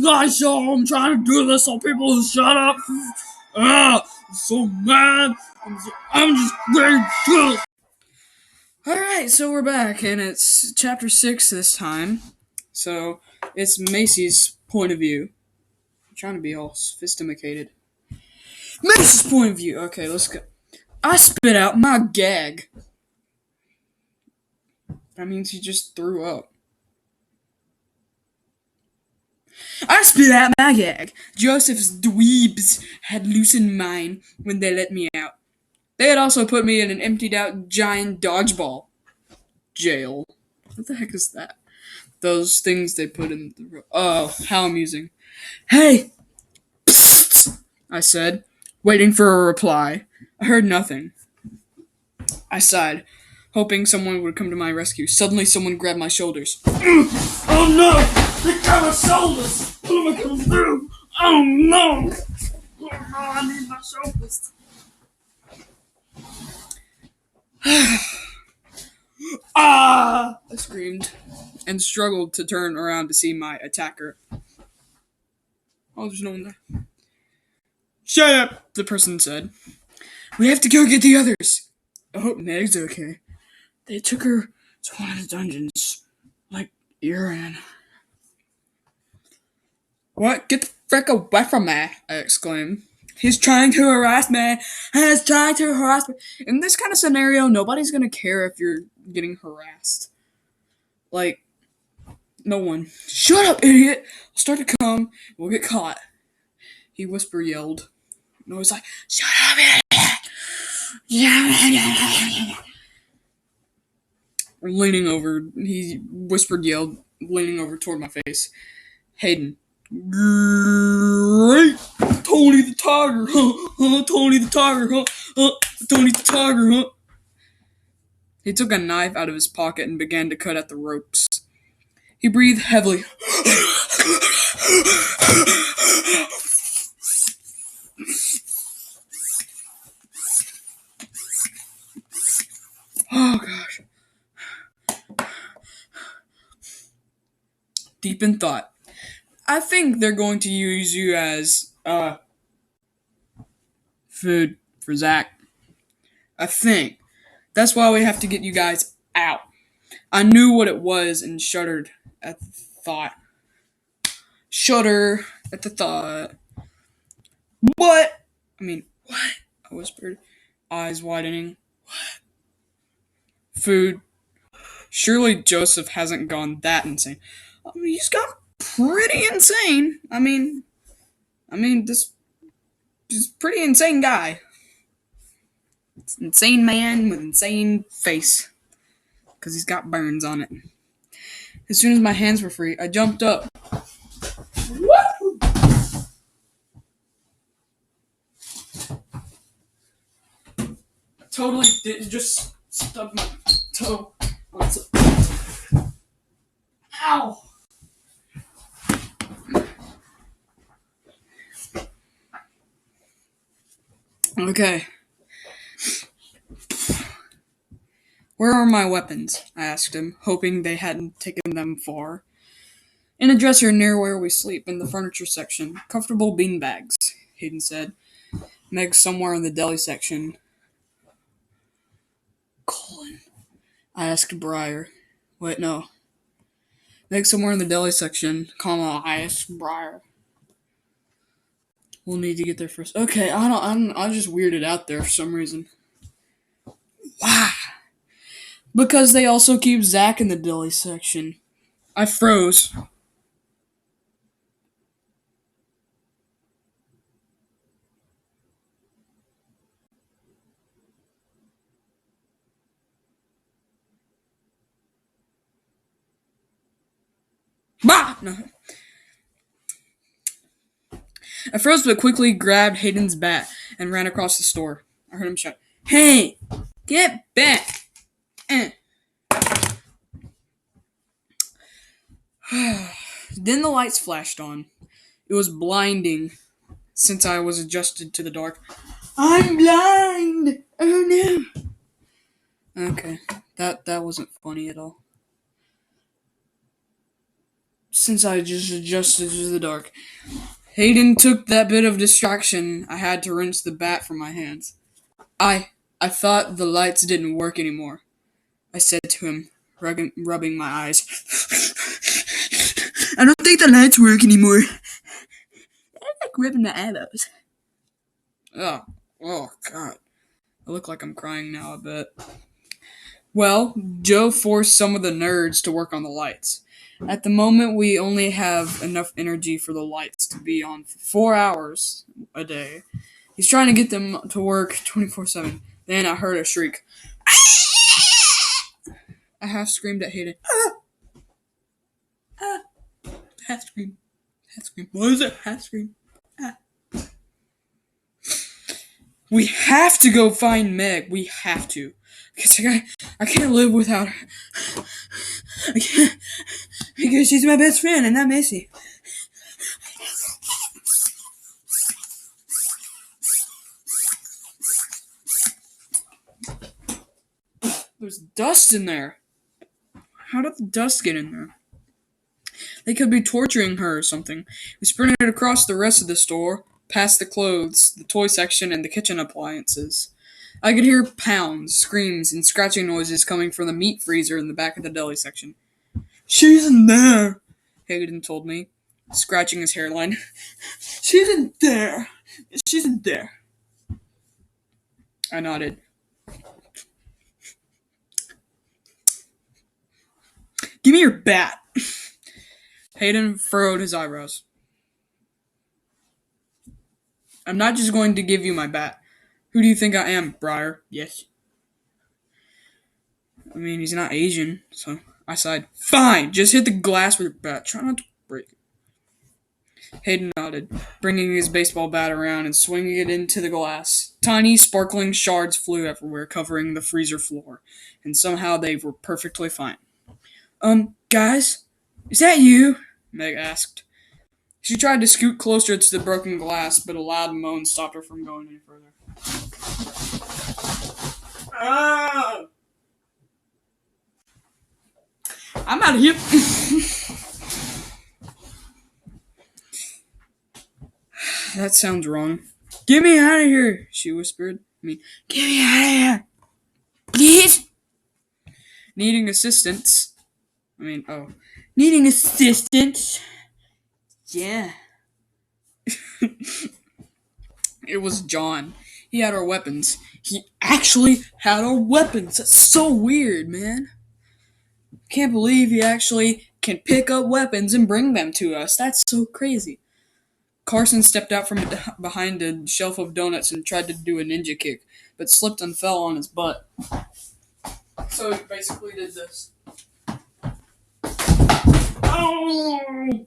nice, y'all. I'm trying to do this so people will shut up. I'm so mad. I'm just ready to kill. Alright, so we're back, and it's chapter 6 this time. So, it's Macy's point of view. I'm trying to be all sophisticated. Macy's point of view. Okay, let's go. I spit out my gag. That means he just threw up. I spit out my gag. Joseph's dweebs had loosened mine when they let me out. They had also put me in an emptied out giant dodgeball jail. What the heck is that? Those things they put in the... Oh, how amusing. Hey! Psst! I said, waiting for a reply. I heard nothing. I sighed, hoping someone would come to my rescue. Suddenly someone grabbed my shoulders. Oh no! They got my shoulders! What am I gonna do? Oh no! Oh no, I need my shoulders. Ah! I screamed and struggled to turn around to see my attacker. Oh, there's no one there. Shut up, the person said. We have to go get the others. I hope Meg's okay. They took her to one of the dungeons. Like, you're in. What? Get the frick away from me, I exclaimed. He's trying to harass me. He's trying to harass me. In this kind of scenario, nobody's gonna care if you're getting harassed. Like, no one. Shut up, idiot! I'll start to come. We'll get caught. He yelled. And I was like, shut up, idiot! Leaning over, he yelled, leaning over toward my face. Hayden. Great! Tony the Tiger, huh? Tony the Tiger, huh? Tony the Tiger, huh? He took a knife out of his pocket and began to cut at the ropes. He breathed heavily. Oh, gosh. Deep in thought. I think they're going to use you as, food for Zach. I think. That's why we have to get you guys out. I knew what it was and shuddered at the thought. Shudder at the thought. What? What? I whispered, eyes widening. What? Food. Surely Joseph hasn't gone that insane. He's got pretty insane. This is pretty insane guy. It's an insane man with insane face. Because he's got burns on it. As soon as my hands were free, I jumped up. Woo! I totally did just stub my toe. Ow! Okay. Where are my weapons? I asked him, hoping they hadn't taken them far. In a dresser near where we sleep, in the furniture section. Comfortable beanbags, Hayden said. Meg's somewhere in the deli section. Colin? I asked Briar. Wait, no. Meg's somewhere in the deli section, I asked Briar. We'll need to get there first. Okay, I just weirded out there for some reason. Why? Because they also keep Zach in the deli section. I froze. Bah! No. I froze but quickly grabbed Hayden's bat and ran across the store. I heard him shout, "Hey! Get back!" Then the lights flashed on. It was blinding since I was adjusted to the dark. I'm blind! Oh no! Okay, that wasn't funny at all. since I just adjusted to the dark. Aidan took that bit of distraction I had to rinse the bat from my hands. I thought the lights didn't work anymore, I said to him, rubbing my eyes. I don't think the lights work anymore. I like ripping my eyebrows. Oh, God. I look like I'm crying now a bit. Well, Joe forced some of the nerds to work on the lights. At the moment, we only have enough energy for the lights to be on for 4 hours a day. He's trying to get them to work 24/7. Then I heard a shriek. I half screamed at Hayden. Half scream. What is it? Half scream. We have to go find Meg. We have to. Because I can't live without her. I can't. Because she's my best friend and not Macy. There's dust in there. How did the dust get in there? They could be torturing her or something. We sprinted across the rest of the store, past the clothes, the toy section, and the kitchen appliances. I could hear pounds, screams, and scratching noises coming from the meat freezer in the back of the deli section. She's in there, Hayden told me, scratching his hairline. She's in there. She's in there. I nodded. Give me your bat. Hayden furrowed his eyebrows. I'm not just going to give you my bat. Who do you think I am, Briar? Yes. I mean, he's not Asian, so I sighed. Fine, just hit the glass with your bat. Try not to break it. Hayden nodded, bringing his baseball bat around and swinging it into the glass. Tiny, sparkling shards flew everywhere, covering the freezer floor, and somehow they were perfectly fine. Guys? Is that you? Meg asked. She tried to scoot closer to the broken glass, but a loud moan stopped her from going any further. I'm out of here. That sounds wrong. Get me out of here, she whispered. Get me out of here. Please? Needing assistance. Yeah. It was John. He had our weapons. He actually had our weapons. That's so weird, man. Can't believe he actually can pick up weapons and bring them to us. That's so crazy. Carson stepped out from behind a shelf of donuts and tried to do a ninja kick, but slipped and fell on his butt. So he basically did this. Oh!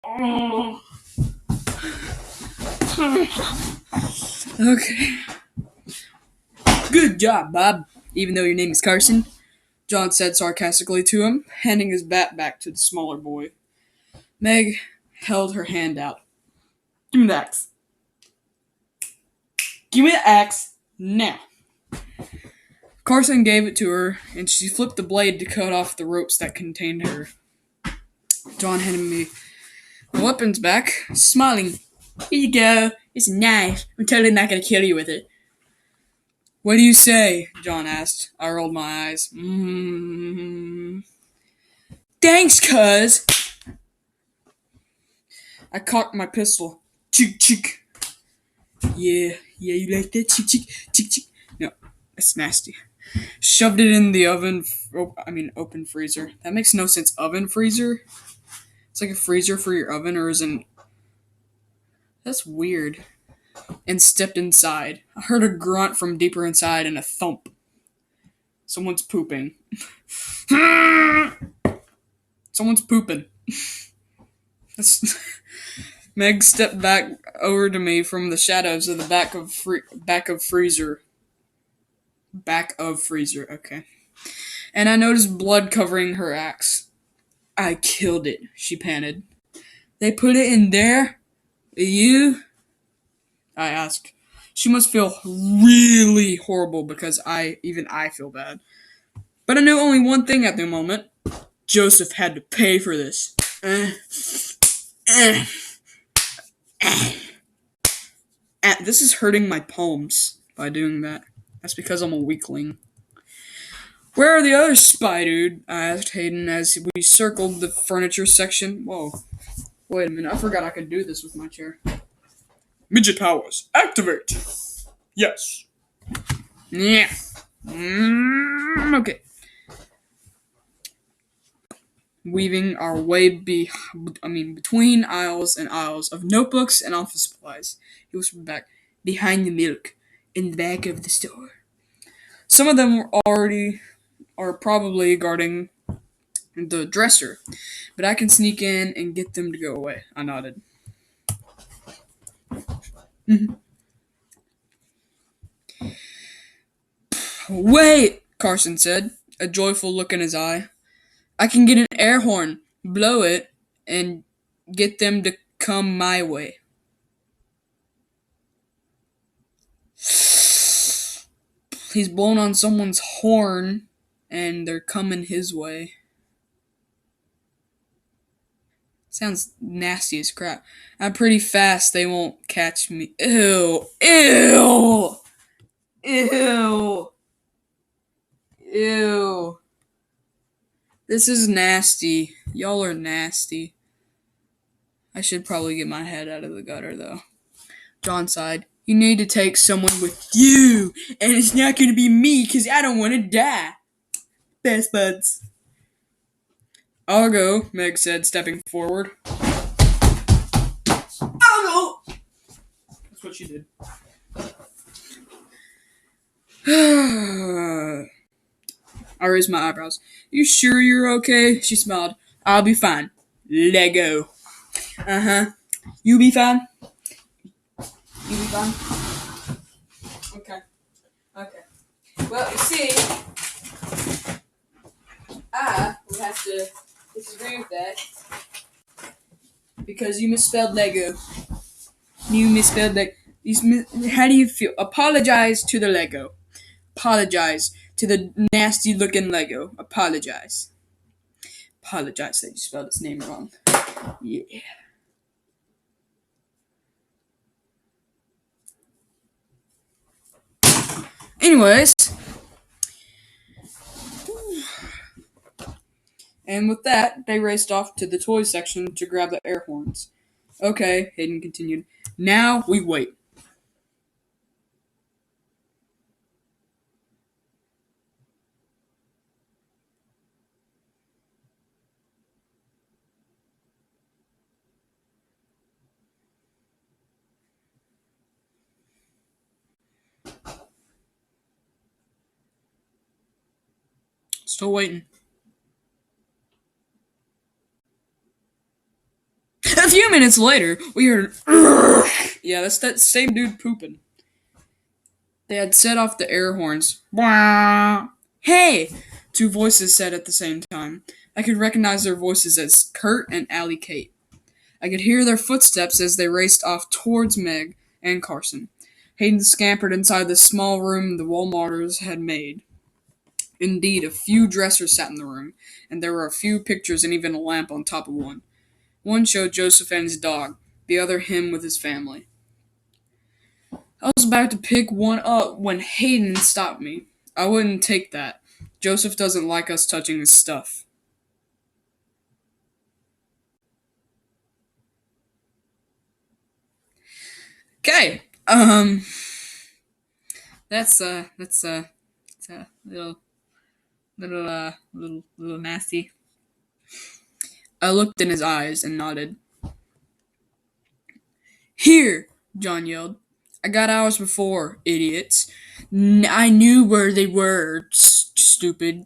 Oh! Okay. Good job, Bob. Even though your name is Carson, John said sarcastically to him, handing his bat back to the smaller boy. Meg held her hand out. Give me the axe. Give me the axe now. Carson gave it to her, and she flipped the blade to cut off the ropes that contained her. John handed me the weapons back, smiling. Here you go. It's a knife. I'm totally not going to kill you with it. What do you say? John asked. I rolled my eyes. Thanks, cuz. I cocked my pistol. Chick, chick. Yeah, you like that? Chick, chick, chick, chick. No, that's nasty. Shoved it in the open freezer. That makes no sense. Oven freezer? It's like a freezer for your oven, or isn't? That's weird. And stepped inside. I heard a grunt from deeper inside and a thump. Someone's pooping. Someone's pooping. Meg stepped back over to me from the shadows of the back of freezer. Back of freezer, okay. And I noticed blood covering her axe. I killed it, she panted. They put it in there? You? I asked. She must feel really horrible because I feel bad. But I knew only one thing at the moment. Joseph had to pay for this. This is hurting my palms by doing that. That's because I'm a weakling. Where are the others, spy dude? I asked Hayden as we circled the furniture section. Whoa. Wait a minute, I forgot I could do this with my chair. Midget powers, activate! Yes. Yeah. Okay. Weaving our way between aisles and aisles of notebooks and office supplies. He whispered back, behind the milk, in the back of the store. Some of them are probably guarding the dresser, but I can sneak in and get them to go away. I nodded. Wait, Carson said, a joyful look in his eye. I can get an air horn, blow it, and get them to come my way. He's blown on someone's horn, and they're coming his way. Sounds nasty as crap. I'm pretty fast, they won't catch me. Ew. Ew. Ew. Ew. This is nasty. Y'all are nasty. I should probably get my head out of the gutter, though. John sighed. You need to take someone with you, and it's not going to be me, because I don't want to die. Best buds. I'll go, Meg said, stepping forward. I'll go! That's what she did. I raised my eyebrows. You sure you're okay? She smiled. I'll be fine. Lego. Uh-huh. You be fine? You be fine? Okay. Okay. Well, you see, I would have to disagree with that. Because you misspelled Lego. You misspelled Lego. How do you feel? Apologize to the Lego. Apologize to the nasty looking Lego. Apologize. Apologize that you spelled its name wrong. Yeah. Anyways. And with that, they raced off to the toy section to grab the air horns. Okay, Hayden continued. Now we wait. Still waiting. A few minutes later, we heard, yeah, that's that same dude pooping. They had set off the air horns. Hey! Two voices said at the same time. I could recognize their voices as Kurt and Allie Kate. I could hear their footsteps as they raced off towards Meg and Carson. Hayden scampered inside the small room the Walmarters had made. Indeed, a few dressers sat in the room, and there were a few pictures and even a lamp on top of one. One showed Joseph and his dog, the other him with his family. I was about to pick one up when Hayden stopped me. I wouldn't take that. Joseph doesn't like us touching his stuff. Okay, that's a little nasty. I looked in his eyes and nodded. Here, John yelled. I got ours before, idiots. I knew where they were, stupid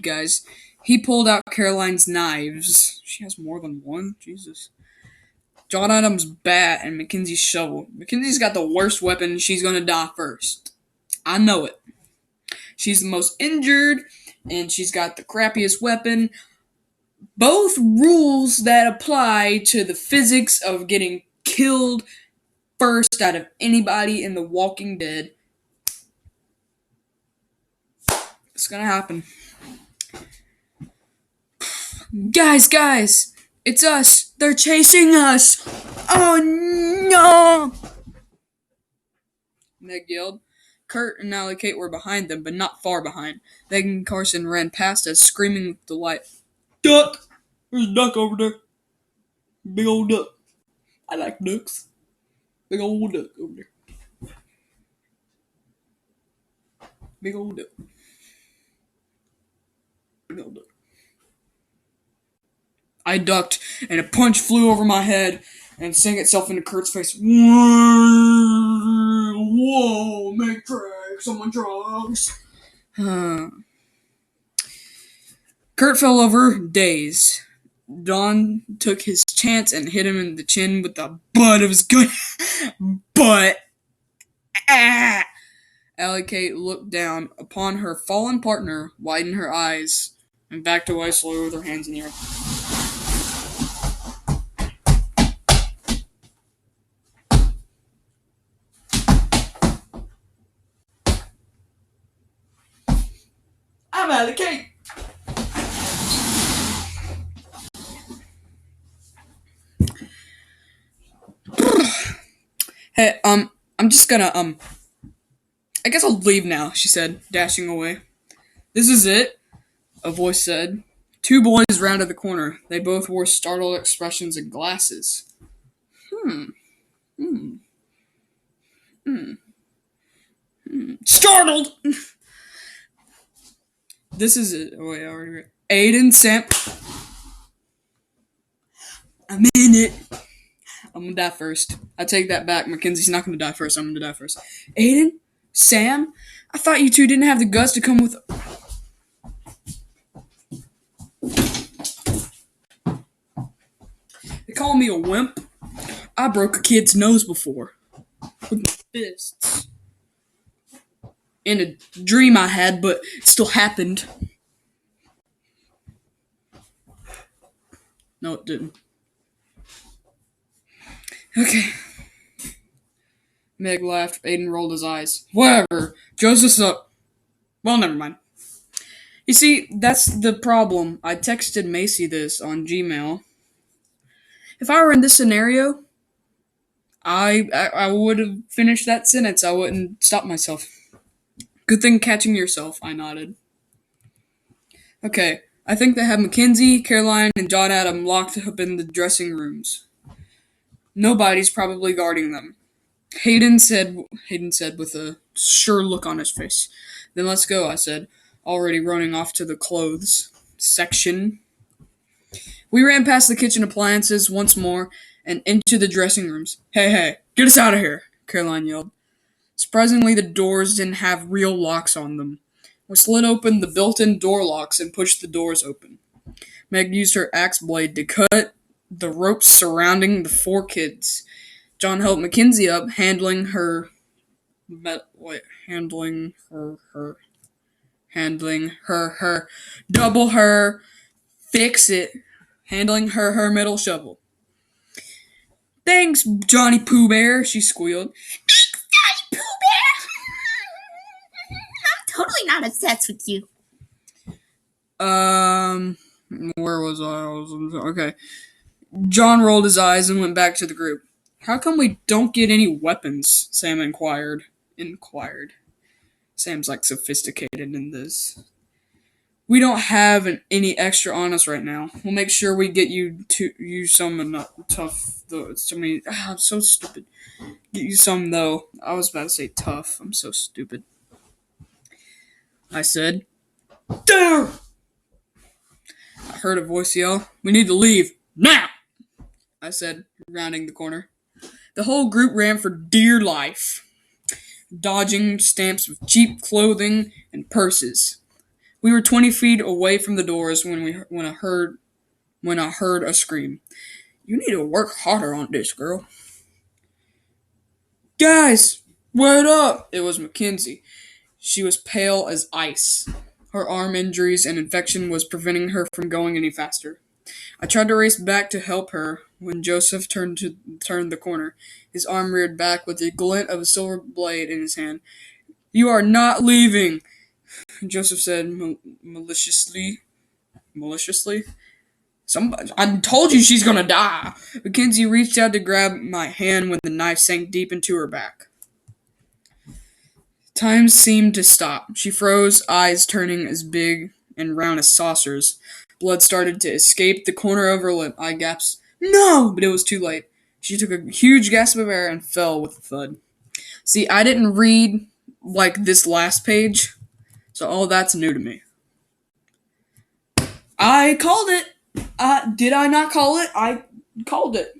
guys. He pulled out Caroline's knives. She has more than one? Jesus. John Adams' bat and Mackenzie's shovel. Mackenzie's got the worst weapon and she's gonna die first. I know it. She's the most injured and she's got the crappiest weapon. Both rules that apply to the physics of getting killed first out of anybody in The Walking Dead. It's gonna happen. Guys, it's us. They're chasing us. Oh no! Meg yelled. Kurt and Allie Kate were behind them, but not far behind. Meg and Carson ran past us, screaming with delight. Duck! There's a duck over there. Big old duck. I like ducks. Big old duck over there. Big old duck. Big old duck. I ducked, and a punch flew over my head and sank itself into Kurt's face. Whoa, Matrix, someone drugs. Kurt fell over, dazed. Don took his chance and hit him in the chin with the butt of his gun. But, Allie Kate looked down upon her fallen partner, widened her eyes, and backed away slowly with her hands in the air. I'm Allie Kate. Hey, I'm just gonna, I guess I'll leave now, she said, dashing away. This is it, a voice said. Two boys rounded the corner. They both wore startled expressions and glasses. Startled! This is it. Oh, wait, I already read. Aidan, Sam. I'm in it. I'm gonna die first. I take that back. Mackenzie's not gonna die first. I'm gonna die first. Aidan? Sam? I thought you two didn't have the guts to come with... They call me a wimp. I broke a kid's nose before. With my fists. In a dream I had, but it still happened. No, it didn't. Okay. Meg laughed. Aidan rolled his eyes. Whatever. Joseph's up. Well, never mind. You see, that's the problem. I texted Macy this on Gmail. If I were in this scenario, I would have finished that sentence. I wouldn't stop myself. Good thing catching yourself, I nodded. Okay, I think they have Mackenzie, Caroline, and John Adam locked up in the dressing rooms. Nobody's probably guarding them. Hayden said with a sure look on his face. Then let's go, I said, already running off to the clothes section. We ran past the kitchen appliances once more and into the dressing rooms. Hey, get us out of here, Caroline yelled. Surprisingly, the doors didn't have real locks on them. We slid open the built-in door locks and pushed the doors open. Meg used her axe blade to cut the ropes surrounding the four kids. John helped Mackenzie up, handling her, double her, fix it, handling her middle shovel. Thanks, Johnny Pooh Bear, she squealed. Thanks, Johnny Pooh Bear! I'm totally not obsessed with you. Where was I? Okay. John rolled his eyes and went back to the group. How come we don't get any weapons? Sam inquired. Sam's like sophisticated in this. We don't have any extra on us right now. We'll make sure we get you some tough though. I'm so stupid. Get you some though. I was about to say tough. I'm so stupid. I said, "There!" I heard a voice yell, "We need to leave now!" I said, rounding the corner. The whole group ran for dear life, dodging stamps of cheap clothing and purses. We were 20 feet away from the doors when I heard a scream. You need to work harder on this, girl. Guys, wait up! It was Mackenzie. She was pale as ice. Her arm injuries and infection was preventing her from going any faster. I tried to race back to help her when Joseph turned the corner. His arm reared back with the glint of a silver blade in his hand. "You are not leaving," Joseph said maliciously. Maliciously? I told you she's gonna die. Mackenzie reached out to grab my hand when the knife sank deep into her back. Time seemed to stop. She froze, eyes turning as big and round as saucers. Blood started to escape the corner of her lip. I gasped, "No!" But it was too late. She took a huge gasp of air and fell with a thud. See, I didn't read, this last page, so all that's new to me. I called it! Did I not call it? I called it.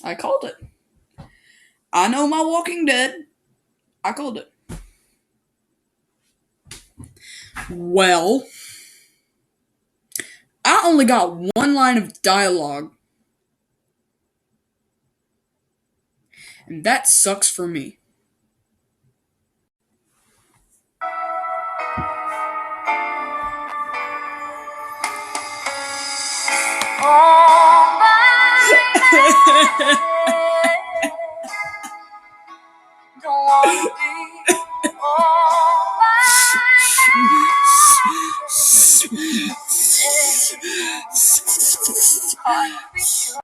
I called it. I know my Walking Dead. I called it. Well, I only got one line of dialogue, and that sucks for me. Oh, don't wanna be all by myself.